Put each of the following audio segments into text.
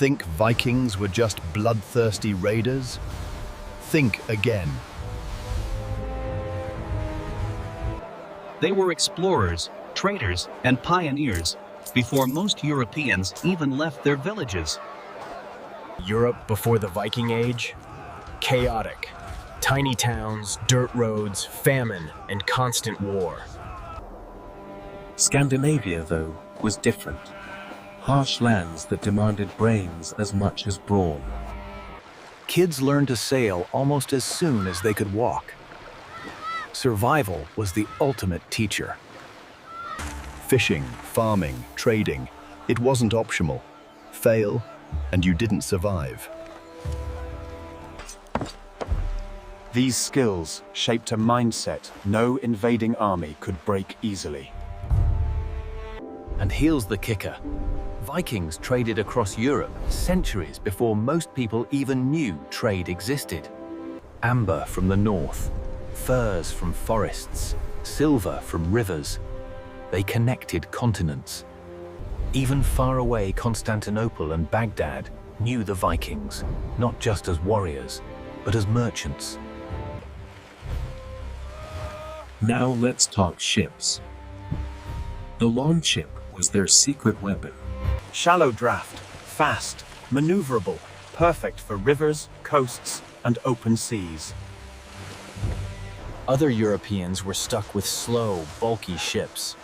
Think Vikings were just bloodthirsty raiders? Think again. They were explorers, traders, and pioneers before most Europeans even left their villages. Europe before the Viking Age? Chaotic. Tiny towns, dirt roads, famine, and constant war. Scandinavia, though, was different. Harsh lands that demanded brains as much as brawn. Kids learned to sail almost as soon as they could walk. Survival was the ultimate teacher. Fishing, farming, trading, it wasn't optional. Fail, and you didn't survive. These skills shaped a mindset no invading army could break easily. And here's the kicker. Vikings traded across Europe centuries before most people even knew trade existed. Amber from the north, furs from forests, silver from rivers. They connected continents. Even faraway Constantinople and Baghdad knew the Vikings, not just as warriors, but as merchants. Now let's talk ships. The longship was their secret weapon. Shallow draft, fast, maneuverable, perfect for rivers, coasts, and open seas. Other Europeans were stuck with slow, bulky ships.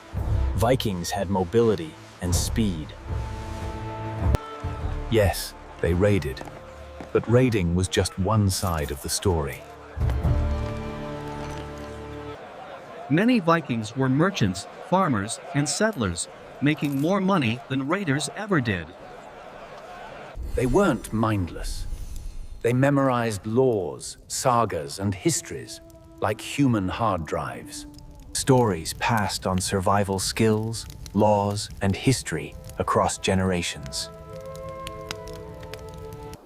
Vikings had mobility and speed. Yes, they raided, but raiding was just one side of the story. Many Vikings were merchants, farmers, and settlers, making more money than raiders ever did. They weren't mindless. They memorized laws, sagas, and histories like human hard drives. Stories passed on survival skills, laws, and history across generations.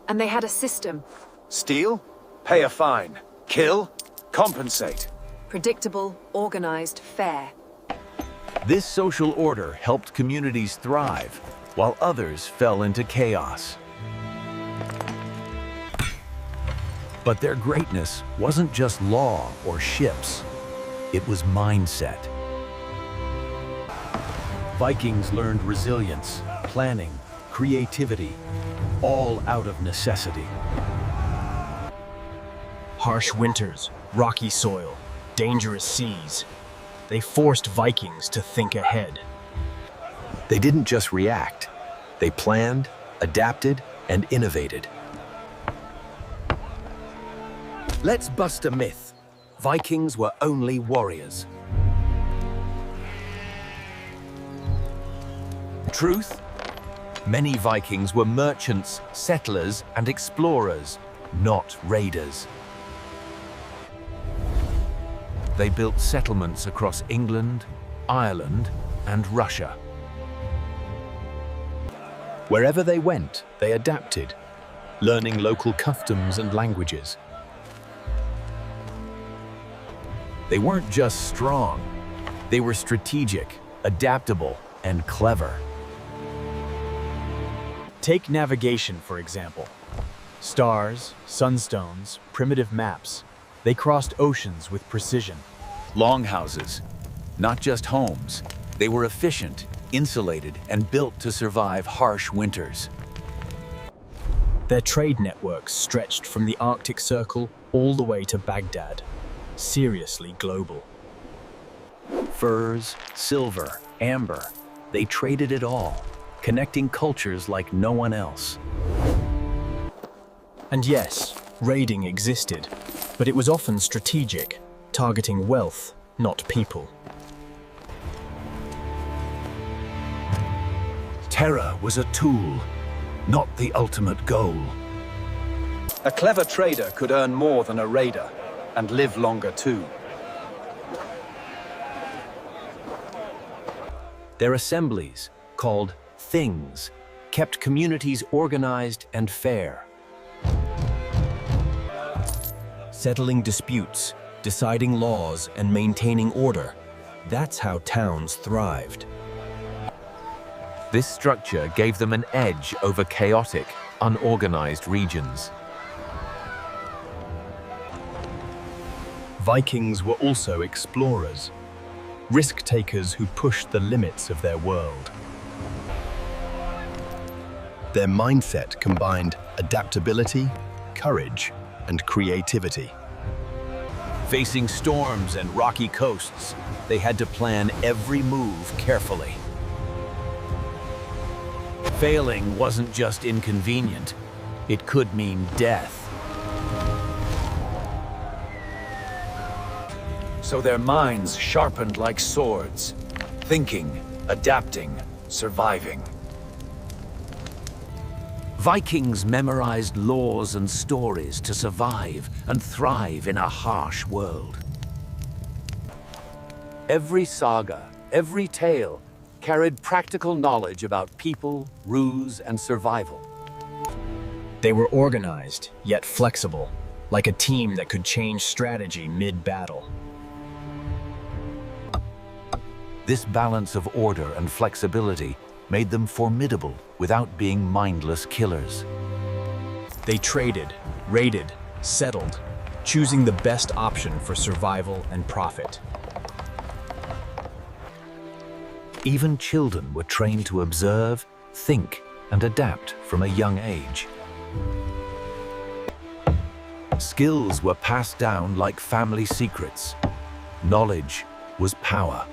And they had a system. Steal, pay a fine. Kill, compensate. Predictable, organized, fair. This social order helped communities thrive, while others fell into chaos. But their greatness wasn't just law or ships. It was mindset. Vikings learned resilience, planning, creativity, all out of necessity. Harsh winters, rocky soil, dangerous seas. They forced Vikings to think ahead. They didn't just react. They planned, adapted, and innovated. Let's bust a myth. Vikings were only warriors. Truth? Many Vikings were merchants, settlers, and explorers, not raiders. They built settlements across England, Ireland, and Russia. Wherever they went, they adapted, learning local customs and languages. They weren't just strong, they were strategic, adaptable, and clever. Take navigation, for example. Stars, sunstones, primitive maps. They crossed oceans with precision. Longhouses, not just homes. They were efficient, insulated, and built to survive harsh winters. Their trade networks stretched from the Arctic Circle all the way to Baghdad. Seriously global. Furs, silver, amber, they traded it all, connecting cultures like no one else. And yes, raiding existed, but it was often strategic, targeting wealth, not people. Terror was a tool, not the ultimate goal. A clever trader could earn more than a raider, and live longer too. Their assemblies, called things, kept communities organized and fair. Settling disputes, deciding laws, and maintaining order. That's how towns thrived. This structure gave them an edge over chaotic, unorganized regions. Vikings were also explorers, risk-takers who pushed the limits of their world. Their mindset combined adaptability, courage, and creativity. Facing storms and rocky coasts, they had to plan every move carefully. Failing wasn't just inconvenient, it could mean death. So their minds sharpened like swords, thinking, adapting, surviving. Vikings memorized laws and stories to survive and thrive in a harsh world. Every saga, every tale, carried practical knowledge about people, ruse, and survival. They were organized, yet flexible, like a team that could change strategy mid-battle. This balance of order and flexibility made them formidable without being mindless killers. They traded, raided, settled, choosing the best option for survival and profit. Even children were trained to observe, think, and adapt from a young age. Skills were passed down like family secrets. Knowledge was power.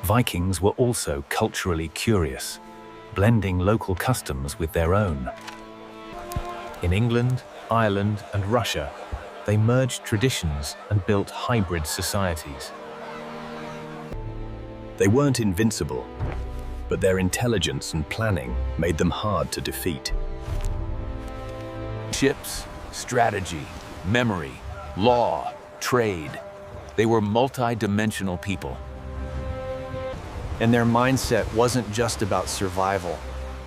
Vikings were also culturally curious, blending local customs with their own. In England, Ireland, and Russia, they merged traditions and built hybrid societies. They weren't invincible, but their intelligence and planning made them hard to defeat. Ships, strategy, memory, law, trade. They were multi-dimensional people. And their mindset wasn't just about survival,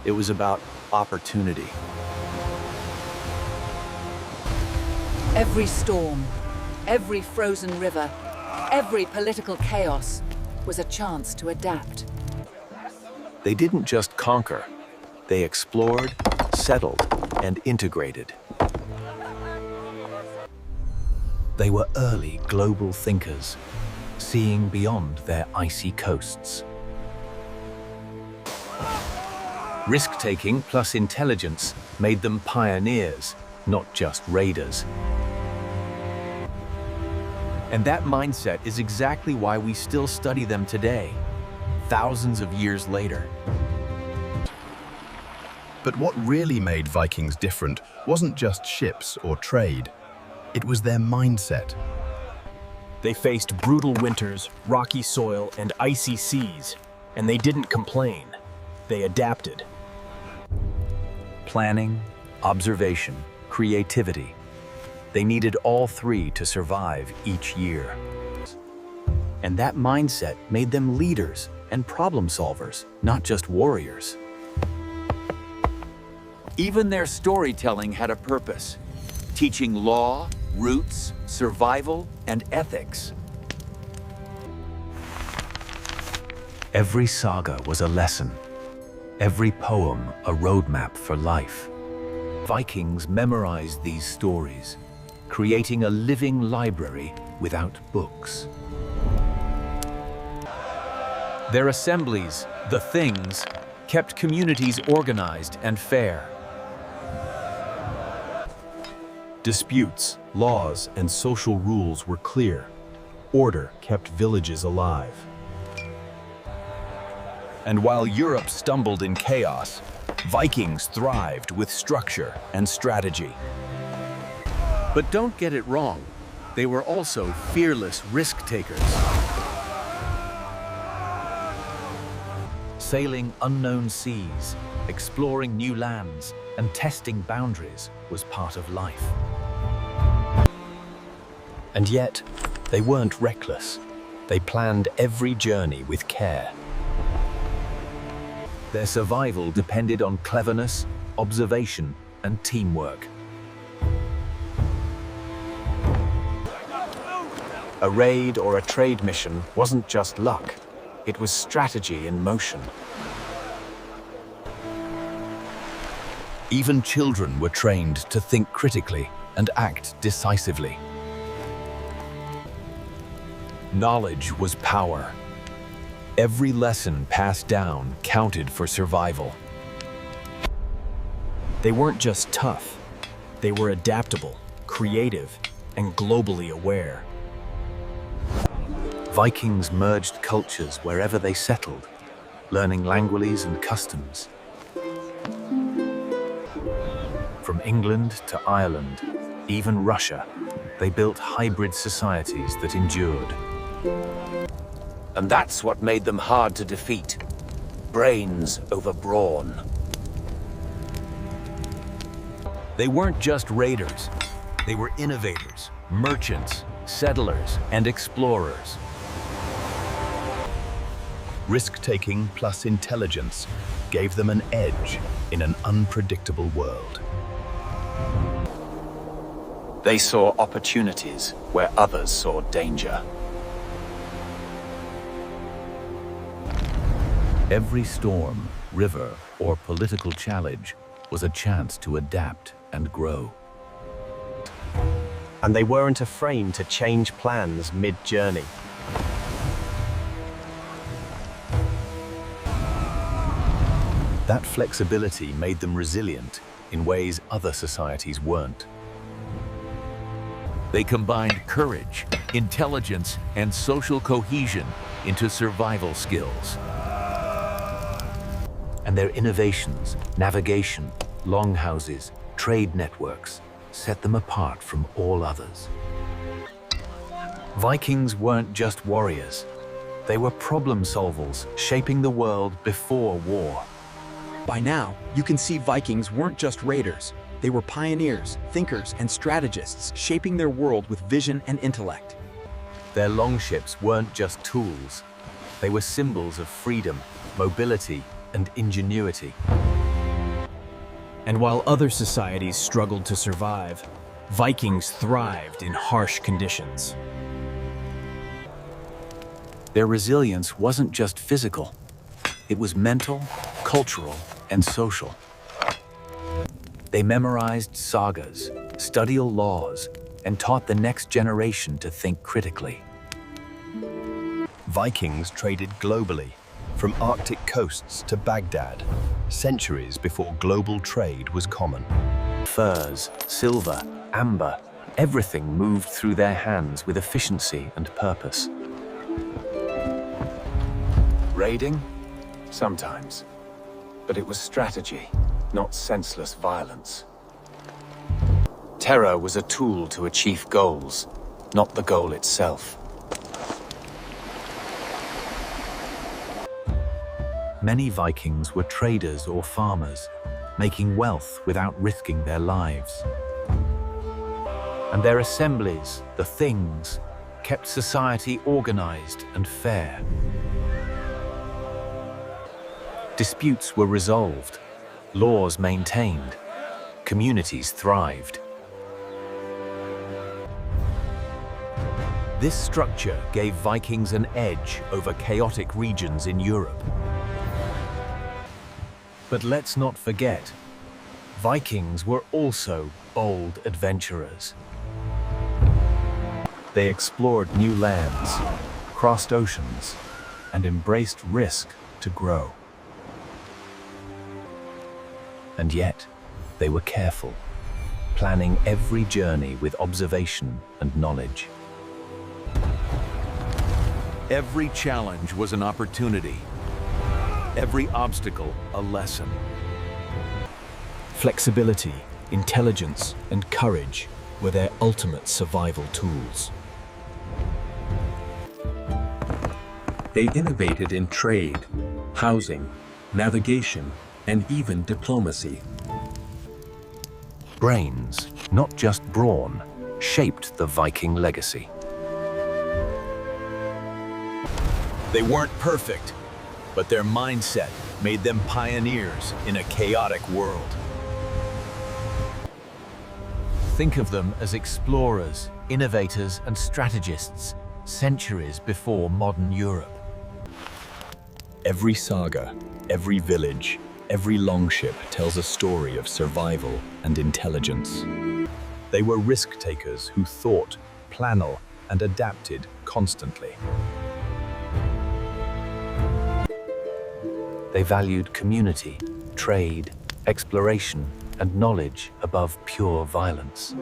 it was about opportunity. Every storm, every frozen river, every political chaos was a chance to adapt. They didn't just conquer, they explored, settled, and integrated. They were early global thinkers, seeing beyond their icy coasts. Risk-taking plus intelligence made them pioneers, not just raiders. And that mindset is exactly why we still study them today, thousands of years later. But what really made Vikings different wasn't just ships or trade. It was their mindset. They faced brutal winters, rocky soil, and icy seas, and they didn't complain. They adapted. Planning, observation, creativity. They needed all three to survive each year. And that mindset made them leaders and problem solvers, not just warriors. Even their storytelling had a purpose, teaching law, roots, survival, and ethics. Every saga was a lesson. Every poem a roadmap for life. Vikings memorized these stories, creating a living library without books. Their assemblies, the things, kept communities organized and fair. Disputes, laws, and social rules were clear. Order kept villages alive. And while Europe stumbled in chaos, Vikings thrived with structure and strategy. But don't get it wrong, they were also fearless risk-takers. Sailing unknown seas, exploring new lands, and testing boundaries was part of life. And yet, they weren't reckless. They planned every journey with care. Their survival depended on cleverness, observation, and teamwork. A raid or a trade mission wasn't just luck. It was strategy in motion. Even children were trained to think critically and act decisively. Knowledge was power. Every lesson passed down counted for survival. They weren't just tough, they were adaptable, creative, and globally aware. Vikings merged cultures wherever they settled, learning languages and customs. From England to Ireland, even Russia, they built hybrid societies that endured. And that's what made them hard to defeat. Brains over brawn. They weren't just raiders. They were innovators, merchants, settlers, and explorers. Risk-taking plus intelligence gave them an edge in an unpredictable world. They saw opportunities where others saw danger. Every storm, river, or political challenge was a chance to adapt and grow. And they weren't afraid to change plans mid-journey. That flexibility made them resilient in ways other societies weren't. They combined courage, intelligence, and social cohesion into survival skills. And their innovations, navigation, longhouses, trade networks set them apart from all others. Vikings weren't just warriors. They were problem solvers, shaping the world before war. By now, you can see Vikings weren't just raiders. They were pioneers, thinkers, and strategists, shaping their world with vision and intellect. Their longships weren't just tools. They were symbols of freedom, mobility, and ingenuity. And while other societies struggled to survive, Vikings thrived in harsh conditions. Their resilience wasn't just physical. It was mental, cultural, and social. They memorized sagas, studied laws, and taught the next generation to think critically. Vikings traded globally, from Arctic coasts to Baghdad, centuries before global trade was common. Furs, silver, amber, everything moved through their hands with efficiency and purpose. Raiding? Sometimes. But it was strategy, not senseless violence. Terror was a tool to achieve goals, not the goal itself. Many Vikings were traders or farmers, making wealth without risking their lives. And their assemblies, the things, kept society organized and fair. Disputes were resolved, laws maintained, communities thrived. This structure gave Vikings an edge over chaotic regions in Europe. But let's not forget, Vikings were also bold adventurers. They explored new lands, crossed oceans, and embraced risk to grow. And yet, they were careful, planning every journey with observation and knowledge. Every challenge was an opportunity. Every obstacle a lesson. Flexibility, intelligence, and courage were their ultimate survival tools. They innovated in trade, housing, navigation, and even diplomacy. Brains, not just brawn, shaped the Viking legacy. They weren't perfect, but their mindset made them pioneers in a chaotic world. Think of them as explorers, innovators, and strategists centuries before modern Europe. Every saga, every village, every longship tells a story of survival and intelligence. They were risk-takers who thought, planned, and adapted constantly. They valued community, trade, exploration, and knowledge above pure violence.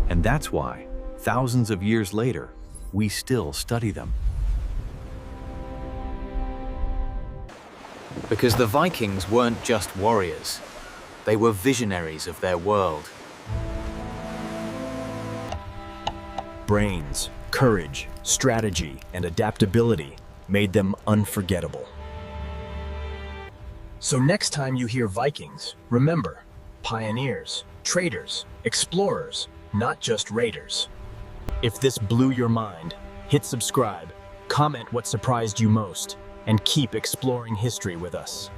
And that's why, thousands of years later, we still study them. Because the Vikings weren't just warriors, they were visionaries of their world. Brains, courage, strategy, and adaptability made them unforgettable. So next time you hear Vikings, remember, pioneers, traders, explorers, not just raiders. If this blew your mind, hit subscribe, comment what surprised you most, and keep exploring history with us.